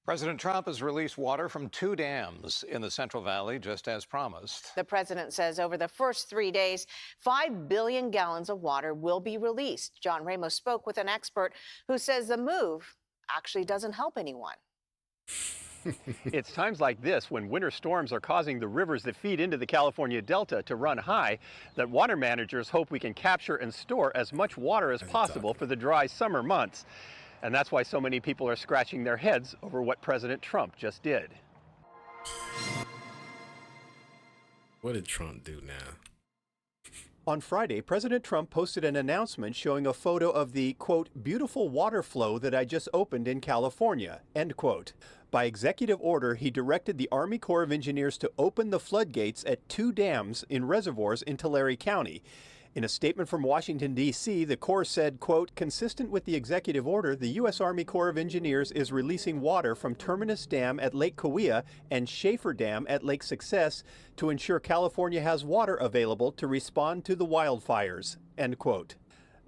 President Trump has released water from two dams in the Central Valley, just as promised. The president says over the first 3 days, 5 billion gallons of water will be released. John Ramos spoke with an expert who says the move actually doesn't help anyone. It's times like this, when winter storms are causing the rivers that feed into the California Delta to run high, that water managers hope we can capture and store as much water as possible for the dry summer months. And that's why so many people are scratching their heads over what President Trump just did. What did Trump do now? On Friday, President Trump posted an announcement showing a photo of the, quote, beautiful water flow that I just opened in California, end quote. By executive order, he directed the Army Corps of Engineers to open the floodgates at two dams in reservoirs in Tulare County. In a statement from Washington, D.C., the Corps said, quote, consistent with the executive order, the U.S. Army Corps of Engineers is releasing water from Terminus Dam at Lake Cahuilla and Schaefer Dam at Lake Success to ensure California has water available to respond to the wildfires, end quote.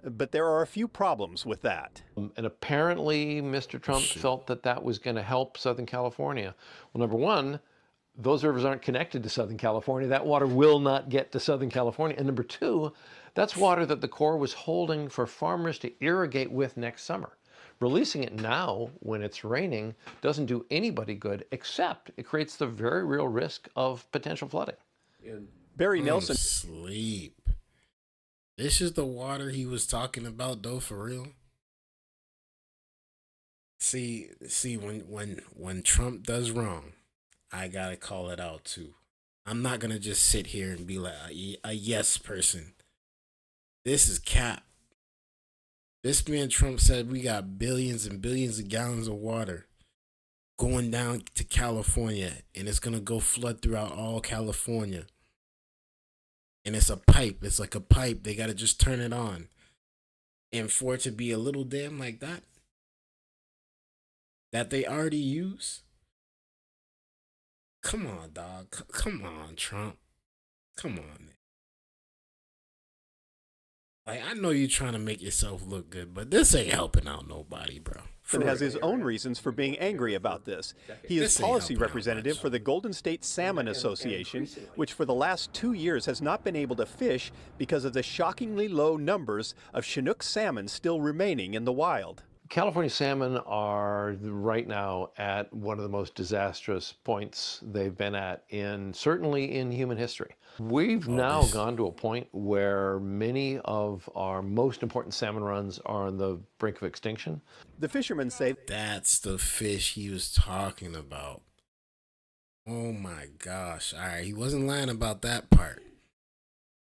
But there are a few problems with that. And apparently, Mr. Trump felt that that was going to help Southern California. Well, number one, those rivers aren't connected to Southern California. That water will not get to Southern California. And number two, that's water that the Corps was holding for farmers to irrigate with next summer. Releasing it now when it's raining doesn't do anybody good, except it creates the very real risk of potential flooding. Barry Nelson. Sleep. This is the water he was talking about, though, for real. See, when Trump does wrong, I gotta call it out too. I'm not gonna just sit here and be like a yes person. This is cap. This man Trump said we got billions and billions of gallons of water going down to California, and it's gonna go flood throughout all California. And it's a pipe. It's like a pipe. They gotta just turn it on. And for it to be a little dam like that they already use. Come on, dog. Come on, Trump. Come on, man. Like, I know you're trying to make yourself look good, but this ain't helping out nobody, bro. And has his own reasons for being angry about this. He is policy representative for the Golden State Salmon Association, which for the last 2 years has not been able to fish because of the shockingly low numbers of Chinook salmon still remaining in the wild. California salmon are right now at one of the most disastrous points they've been at certainly in human history. We've now gone to a point where many of our most important salmon runs are on the brink of extinction. The fishermen say that's the fish he was talking about. Oh my gosh. All right, he wasn't lying about that part.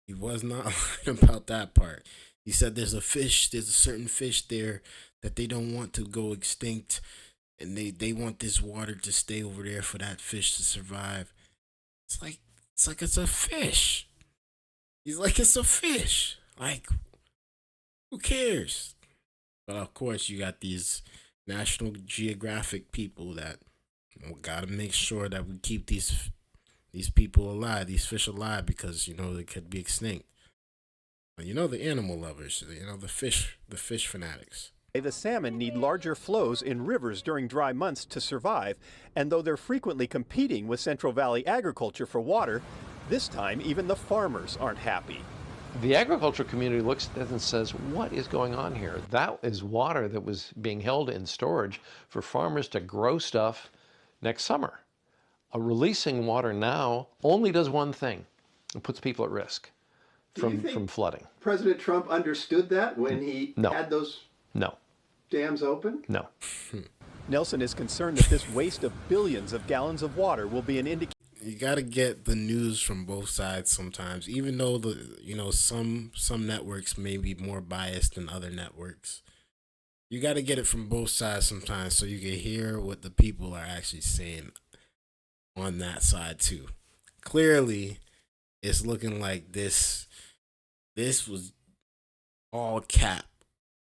He was not lying about that part. He said there's a certain fish there that they don't want to go extinct, and they want this water to stay over there for that fish to survive. It's like it's a fish. He's like, it's a fish. Like, who cares? But of course, you got these National Geographic people that gotta make sure that we keep these people alive, these fish alive, because they could be extinct. The animal lovers, the fish fanatics. The salmon need larger flows in rivers during dry months to survive, and though they're frequently competing with Central Valley agriculture for water, this time even the farmers aren't happy. The agriculture community looks at this and says, what is going on here? That is water that was being held in storage for farmers to grow stuff next summer. Releasing water now only does one thing. It puts people at risk from flooding. President Trump understood that when he had those dams open? No. Nelson is concerned that this waste of billions of gallons of water will be an indicator. You got to get the news from both sides sometimes, even though some networks may be more biased than other networks. You got to get it from both sides sometimes so you can hear what the people are actually saying on that side too. Clearly, it's looking like this was all cap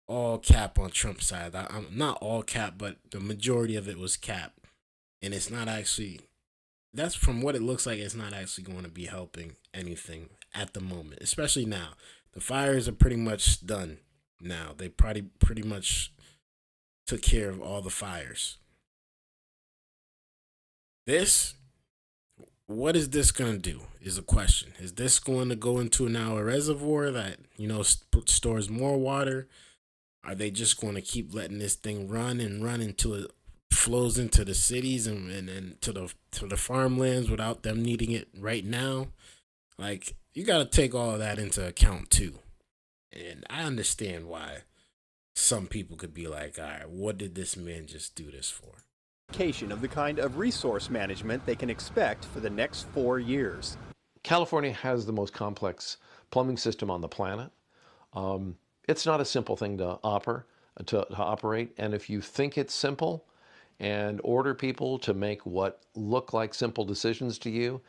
on Trump's side. I'm not all cap, but the majority of it was cap, and it's not actually. That's from what it looks like. It's not actually going to be helping anything at the moment, especially now. The fires are pretty much done now. They pretty much took care of all the fires. This, what is this going to do is a question. Is this going to go into now a reservoir that, stores more water? Are they just going to keep letting this thing run and run until it flows into the cities and to the farmlands without them needing it right now? Like, you got to take all of that into account too. And I understand why some people could be like, all right, what did this man just do this for? Of the kind of resource management they can expect for the next 4 years. California has the most complex plumbing system on the planet. It's not a simple thing to operate. And if you think it's simple and order people to make what look like simple decisions to you,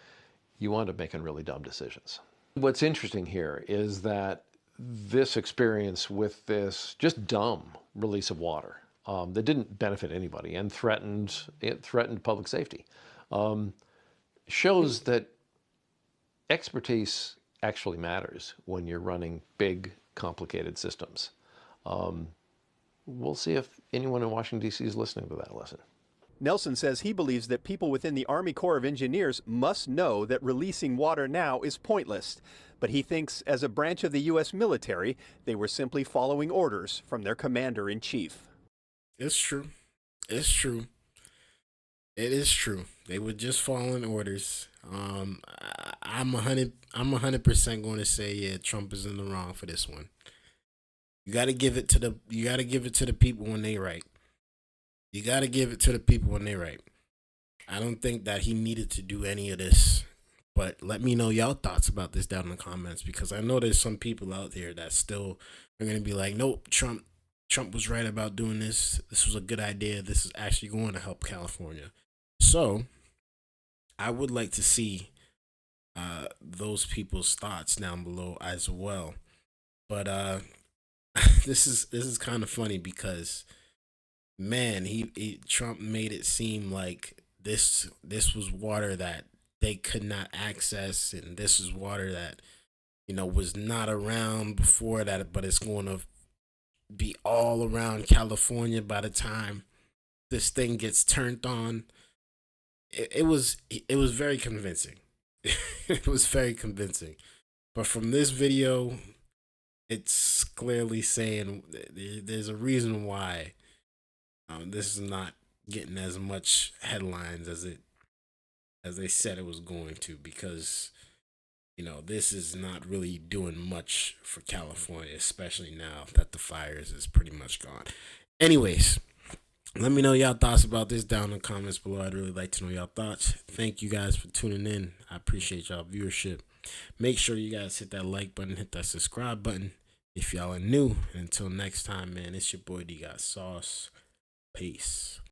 you wind up making really dumb decisions. What's interesting here is that this experience with this just dumb release of water that didn't benefit anybody and threatened public safety shows that expertise actually matters when you're running big, complicated systems. We'll see if anyone in Washington, D.C. is listening to that lesson. Nelson says he believes that people within the Army Corps of Engineers must know that releasing water now is pointless. But he thinks as a branch of the U.S. military, they were simply following orders from their commander-in-chief. It's true. It's true. It is true. They were just following orders. I'm 100% going to say, yeah, Trump is in the wrong for this one. You got to give it to the people when they right. You got to give it to the people when they right. I don't think that he needed to do any of this. But let me know y'all thoughts about this down in the comments, because I know there's some people out there that still are going to be like, nope, Trump was right about doing this. This was a good idea. This is actually going to help California. So I would like to see those people's thoughts down below as well. But this is kind of funny because, man, Trump made it seem like this was water that they could not access, and this is water that was not around before that, but it's going to be all around California by the time this thing gets turned on. It was very convincing. It was very convincing. But from this video, it's clearly saying there's a reason why this is not getting as much headlines as they said it was going to, because this is not really doing much for California, especially now that the fires is pretty much gone. Anyways, let me know y'all thoughts about this down in the comments below. I'd really like to know y'all thoughts. Thank you guys for tuning in. I appreciate y'all viewership. Make sure you guys hit that like button, hit that subscribe button if y'all are new. And until next time, man, it's your boy Dgotsauce. Peace.